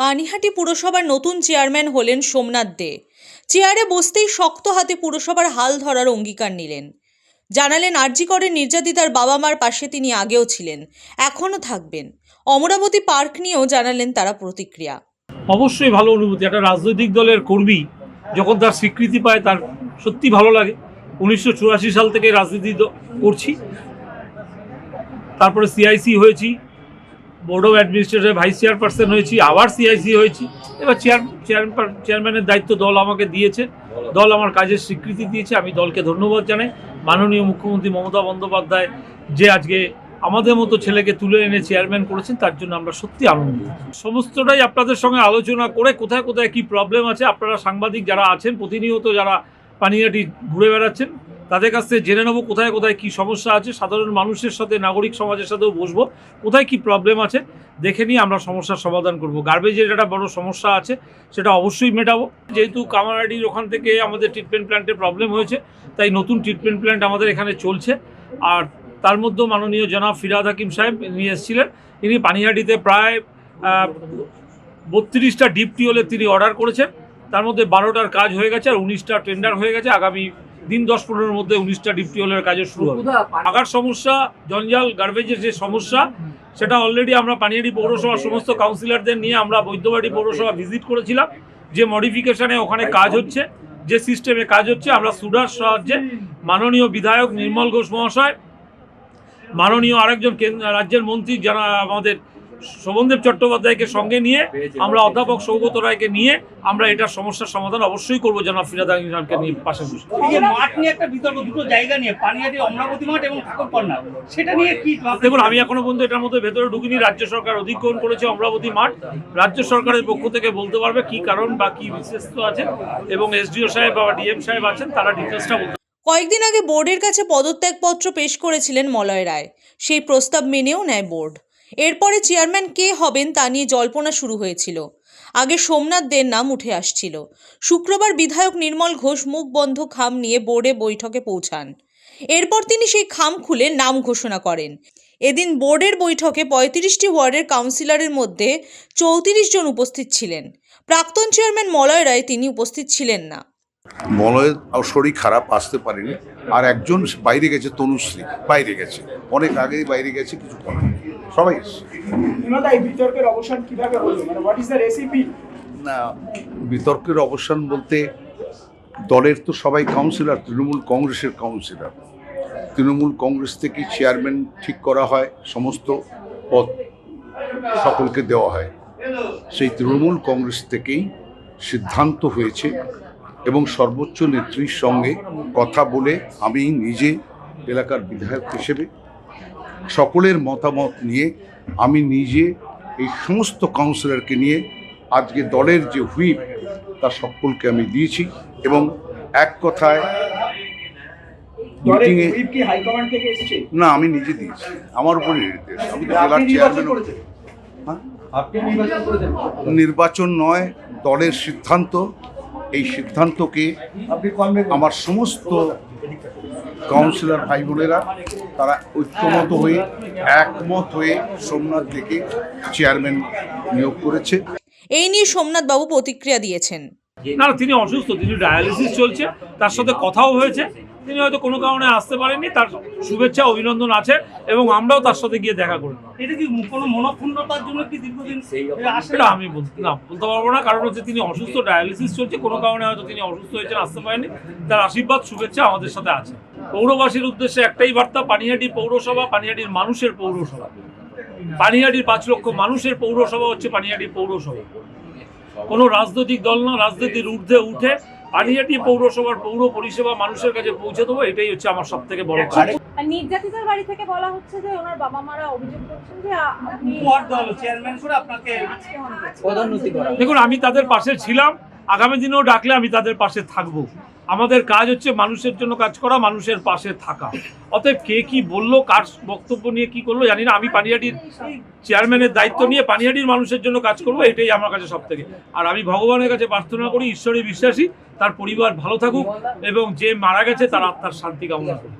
পানিহাটি পুরসভার নতুন চেয়ারম্যান হলেন সোমনাথ দে। চেয়ারে বসতেই শক্ত হাতে পুরসভার হাল ধরার অঙ্গীকার নিলেন। জানালেন আরজি করের নির্যাতিতার বাবা মার পাশে তিনি আগেও ছিলেন, এখনও থাকবেন। অমরাবতী পার্ক নিয়েও জানালেন তারা প্রতিক্রিয়া। অবশ্যই ভালো অনুভূতি। একটা রাজনৈতিক দলের কর্মী যখন তার স্বীকৃতি পায় তার সত্যি ভালো লাগে। 1984 সাল থেকে রাজনীতি করছি, তারপরে সিআইসি হয়েছি, board of administrator vice chairperson হয়েছি, আবার সিআইসি হয়েছি, এবার চেয়ারম্যানের দায়িত্ব দল আমাকে দিয়েছে, দল আমার কাজের স্বীকৃতি দিয়েছে। আমি দলকে ধন্যবাদ জানাই। মাননীয় মুখ্যমন্ত্রী মমতা বন্দ্যোপাধ্যায় যে আজকে আমাদের মতো ছেলেকে তুলে এনে চেয়ারম্যান করেছেন, তার জন্য আমরা সত্যি আনন্দিত। সমস্তটাই আপনাদের সঙ্গে আলোচনা করে কোথায় কোথায় কী প্রবলেম আছে, আপনারা সাংবাদিক যারা আছেন, প্রতিনিয়ত যারা পানিহাটি ঘুরে বেড়াচ্ছেন, তাদের কাছ থেকে জেনে নেবো কোথায় কোথায় কী সমস্যা আছে। সাধারণ মানুষের সাথে, নাগরিক সমাজের সাথেও বসবো, কোথায় কী প্রবলেম আছে দেখে নিয়ে আমরা সমস্যার সমাধান করব। গার্বেজের একটা বড় সমস্যা আছে, সেটা অবশ্যই মেটাবো। যেহেতু কামারহাটির ওখান থেকে আমাদের ট্রিটমেন্ট প্ল্যান্টের প্রবলেম হয়েছে, তাই নতুন ট্রিটমেন্ট প্ল্যান্ট আমাদের এখানে চলছে। আর তার মধ্যেও মাননীয় জনাব ফিরহাদ হাকিম সাহেব নিয়ে এসেছিলেন। তিনি পানিহাটিতে প্রায় 32টা ডিপ টিউবওয়েলের তিনি অর্ডার করেছেন। তার মধ্যে 12টার কাজ হয়ে গেছে আর 19টা টেন্ডার হয়ে গেছে। আগামী দিন 10-15-এর মধ্যে 19টা ডিপ টিউবওয়েলের কাজও শুরু হবে। আগার সমস্যা, জঞ্জাল, গার্বেজের যে সমস্যা, সেটা অলরেডি আমরা পানিহাটি পৌরসভার সমস্ত কাউন্সিলরদের নিয়ে আমরা বৈদ্যবাড়ি পৌরসভা ভিজিট করেছিলাম। যে মডিফিকেশনে ওখানে কাজ হচ্ছে, যে সিস্টেমে কাজ হচ্ছে, আমরা সুডার সাহায্যে মাননীয় বিধায়ক নির্মল ঘোষ মহাশয়, মাননীয় আরেকজন রাজ্যের মন্ত্রী যারা আমাদের শোভনদেব চট্টোপাধ্যায়কে সঙ্গে নিয়ে, আমরা অধ্যাপক সৌগত রায়কে নিয়ে আমরা এটার সমস্যার সমাধান অবশ্যই করবো। জনাব ফিরহাদ হাকিম সাহেবকে নিয়ে পাশে বসে। মাঠ নিয়ে একটা বিতর্ক, দুটো জায়গা নিয়ে, পানিহাটি অমরাবতী মাঠ এবং ঠাকুরকন্যা, সেটা নিয়ে কি? দেখুন, আমি এখনো পর্যন্ত এটার মধ্যে ভেতরে ঢুকিনি। রাজ্য সরকার অধিগ্রহণ করেছে অমরাবতী মাঠ। রাজ্য সরকারের পক্ষ থেকে বলতে পারবে কি কারণ বা কি বিশেষত্ব আছে, এবং এসডিও সাহেব বা ডিএম সাহেব আছেন, তারা ডিটেলসটা বলতে। কয়েকদিন আগে বোর্ডের কাছে পদত্যাগপত্র পেশ করেছিলেন মলয় রায়। সেই প্রস্তাব মেনেও নেয় বোর্ড। এরপরে চেয়ারম্যান কে হবেন তা নিয়ে জল্পনা শুরু হয়েছিল। আগে সোমনাথ দের নাম উঠে আসছিল। শুক্রবার বিধায়ক নির্মল ঘোষ মুখ বন্ধ খাম নিয়ে বোর্ডে বৈঠকে পৌঁছান। এরপর তিনি সেই খাম খুলে নাম ঘোষণা করেন। এদিন বোর্ডের বৈঠকে 35টি ওয়ার্ডের কাউন্সিলরের মধ্যে 34 জন উপস্থিত ছিলেন। প্রাক্তন চেয়ারম্যান মলয় রায় তিনি উপস্থিত ছিলেন না। মলয়ের শরীর খারাপ, আসতে পারেনি। আর একজন বাইরে গেছে, তনুশ্রী বাইরে গেছে, অনেক আগেই বাইরে গেছে, কিছু করার নেই, সবাই বিতর্কের অবসান কিভাবে হলো? মানে হোয়াট ইজ দ্য রেসিপি? না, বিতর্কের অবসান বলতে দলের তো সবাই কাউন্সিলর, তৃণমূল কংগ্রেসের কাউন্সিলর। তৃণমূল কংগ্রেস থেকে চেয়ারম্যান ঠিক করা হয়, সমস্ত পদ সকলকে দেওয়া হয়। সেই তৃণমূল কংগ্রেস থেকেই সিদ্ধান্ত হয়েছে এবং সর্বোচ্চ নেত্রীর সঙ্গে কথা বলে আমি নিজে এলাকার বিধায়ক হিসেবে সকলের মতামত নিয়ে আমি নিজে এই সমস্ত কাউন্সিলরকে নিয়ে আজকে দলের যে হুইপ তা সকলকে আমি দিয়েছি। এবং এক কথায় মিটিংয়ে না, আমি নিজে দিয়েছি, আমার উপরে নির্দেশ। আমি তো জেলার চেয়ারম্যান। নির্বাচন নয়, দলের সিদ্ধান্ত। এই সিদ্ধান্তকে আমার সমস্ত কাউন্সিলর ভাই বোনেরা তারা ঐক্যমত হয়ে, একমত হয়ে সোমনাথ থেকে চেয়ারম্যান নিয়োগ করেছে। এই নিয়ে সোমনাথ বাবু প্রতিক্রিয়া দিয়েছেন। না, তিনি অসুস্থ, তিনি ডায়ালিসিস চলছে, তার সাথে কথাও হয়েছে। তিনি হয়তো কোনো কারণে আসতে পারেননি, তার শুভেচ্ছা অভিনন্দন আছে এবং আমরাও তার সাথে গিয়ে দেখা করি। এটা কি কোনো মনক্ষুণ্ণতার জন্য কি দীর্ঘদিন সেটা আমি বলতে পারবো না, কারণ হচ্ছে তিনি অসুস্থ, ডায়ালিসিস চলছে, কোনো কারণে হয়তো তিনি অসুস্থ হয়েছেন, আসতে পারেননি। তার আশীর্বাদ, শুভেচ্ছা আমাদের সাথে আছে। পৌরবাসীর উদ্দেশ্যে একটাই বার্তা, পানিহাটি পৌরসভা পানিহাটির মানুষের পৌরসভা। পানিহাটির 5 লক্ষ মানুষের পৌরসভা হচ্ছে পানিহাটি পৌরসভা। কোনো রাজনৈতিক দল না, রাজনীতির ঊর্ধ্বে উঠে পানিহাটি পৌরসভার পৌর পরিষেবা মানুষের কাছে পৌঁছে দেবো, এটাই হচ্ছে আমার সব থেকে বড় কাজ। নির্যাতিতার বাড়ি থেকে বলা হচ্ছে যে ওনার বাবা মারা অভিযোগ করছেন যে আপনি চেয়ারম্যান করে আপনাকে পদোন্নতি করা। দেখুন, আমি তাদের পাশে ছিলাম, আগামী দিনেও ডাকলে আমি তাদের পাশে থাকবো। আমাদের কাজ হচ্ছে মানুষের জন্য কাজ করা, মানুষের পাশে থাকা। অতএব কে কি বললো, কার বক্তব্য নিয়ে কি করলো জানি না। আমি পানিহাটির চেয়ারম্যানের দায়িত্ব নিয়ে পানিহাটির মানুষের জন্য কাজ করবো, এটাই আমার কাছে সব থেকে। আর আমি ভগবানের কাছে প্রার্থনা করি, ঈশ্বরে বিশ্বাসী, তার পরিবার ভালো থাকুক এবং যে মারা গেছে তার আত্মার শান্তি কামনা করি।